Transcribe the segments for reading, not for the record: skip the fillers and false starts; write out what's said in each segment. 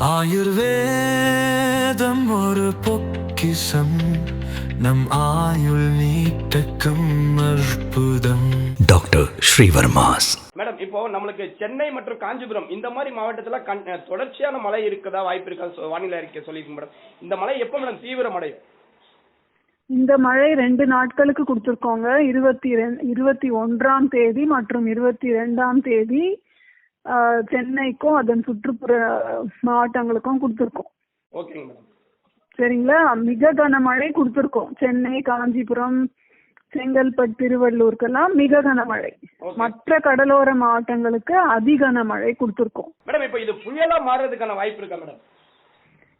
ஆயுர்வேதம் ஒரு பொக்கிஷம் நம் ஆயுள் நீட்டக்கும் அற்புதம். டாக்டர் ஸ்ரீவர்மாஸ். மேடம், இப்போ நம்மளுக்கு சென்னை மற்றும் காஞ்சிபுரம் இந்த மாதிரி மாவட்டத்துல தொடர்ச்சியான மழை இருக்கதா வாய்ப்பு இருக்கா? வானிலை அறிக்கை சொல்லிருக்கு மேடம். இந்த மழை எப்போ மேடம் தீவிரமடையும்? இந்த மழை 2 நாட்களுக்கு கொடுத்துருக்கோங்க. 21ஆம் தேதி மற்றும் 22ஆம் தேதி சென்னைக்கும் அதன் சுற்றுப்புற மாவட்டங்களுக்கும் கொடுத்துருக்கோம். ஓகேங்க மேடம். சரிங்களா? மிக கனமழை கொடுத்துருக்கோம். சென்னை, காஞ்சிபுரம், செங்கல்பட்டு, திருவள்ளூருக்கெல்லாம் மிக கனமழை. மற்ற கடலோர மாவட்டங்களுக்கு அதிகனமழை கொடுத்துருக்கோம். மேடம், இப்போ இது புயலா மாறுறதுக்கான வாய்ப்பு இருக்கா மேடம்?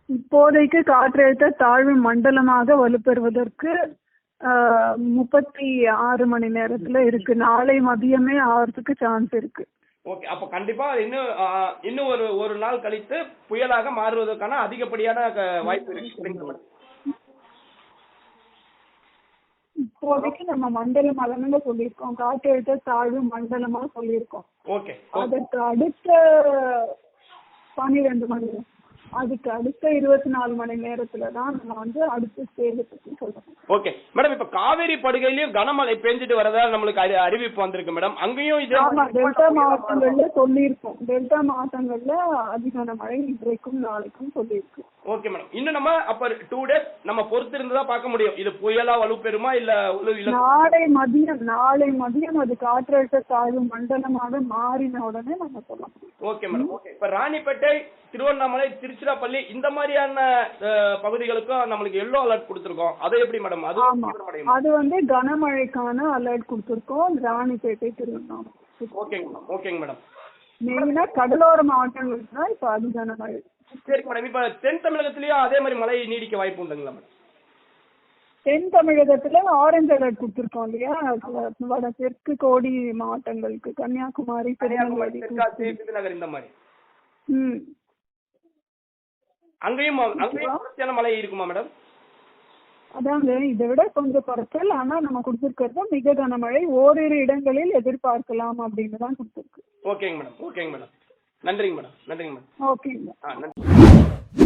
இப்போதைக்கு காற்றழுத்த தாழ்வு மண்டலமாக வலுப்பெறுவதற்கு 36 மணி நேரத்துல இருக்கு. நாளை மதியமே ஆகிறதுக்கு சான்ஸ் இருக்கு. ஓகே, அப்ப கண்டிப்பா இன்னும் ஒரு நாள் கழித்து புயலாக மாறுவதற்கான அதிகப்படியான வாய்ப்பு இருக்கு. இப்போதைக்கு நம்ம மண்டலம் அளவுல சொல்லியிருக்கோம், காற்றழுத்த தாழ்வு மண்டலமா சொல்லியிருக்கோம். ஓகே, அதற்கு அடுத்த 12 மணி நேரம், அதுக்கு அடுத்த 24 மணி நேரத்துல தான் நம்ம அடுத்த ஸ்டேஜ் பத்தி சொல்லணும். ஓகே மேடம், இப்ப காவேரி படுகையிலயும் கனமழை பெஞ்சிட்டு வரதா நம்மளுக்கு அறிவிப்பு வந்திருக்கு மேடம். அங்கேயும் இது டெல்டா மாவட்டங்கள்ல சொல்லியிருக்கோம். டெல்டா மாவட்டங்கள்ல அதிகான மழை இன்றைக்கும் நாளைக்கும் சொல்லியிருக்கு. ஓகே மேடம், இன்னும் நம்ம அப்ப 2 days நம்ம பொறுத்து இருந்துதான் பார்க்க முடியும் இது புயலா வலுப்பெறுமா இல்ல. நாளை மதியம் அது காற்றழுத்த தாழ்வு மண்டலமாக மாறின உடனே நம்ம சொல்லலாம். Okay madam. ஓகே, இப்ப ராணிப்பேட்டை, திருவண்ணாமலை, திருச்சிராப்பள்ளி இந்த மாதிரியான பகுதிகளுக்கும் நம்மளுக்கு எல்லோ அலர்ட் கொடுத்திருக்கோம். அது எப்படி மேடம்? அது கனமழைக்கான அலர்ட் கொடுத்திருக்கோம். ராணிப்பேட்டை, திருவண்ணாமலை. ஓகேங்க மேடம். மெயினா கடலோர மாவட்டங்களுக்கு தான் இப்ப அதிகான மழை. சரி மேடம், இப்ப தென் தமிழகத்திலயும் அதே மாதிரி மழை நீடிக்க வாய்ப்பு உண்டுங்களா மேடம்? தென் தமிழகத்துல ஆரஞ்சு அலர்ட் கொடுத்திருக்கோம் இல்லையா? வட தெற்கு கோடி மாவட்டங்களுக்கு, கன்னியாகுமரி, விருதுநகர் இந்த மாதிரி. அங்கேயும் மழை இருக்குமா மேடம்? அதாங்க, இதை விட கொஞ்சம் குறைச்சல். ஆனா நம்ம கொடுத்திருக்கிறது மிக கனமழை, ஓரிரு இடங்களில் எதிர்பார்க்கலாம் அப்படின்னு தான் கொடுத்திருக்கு. ஓகேங்க மேடம். நன்றிங்க மேடம். ஓகேங்க. நன்றி.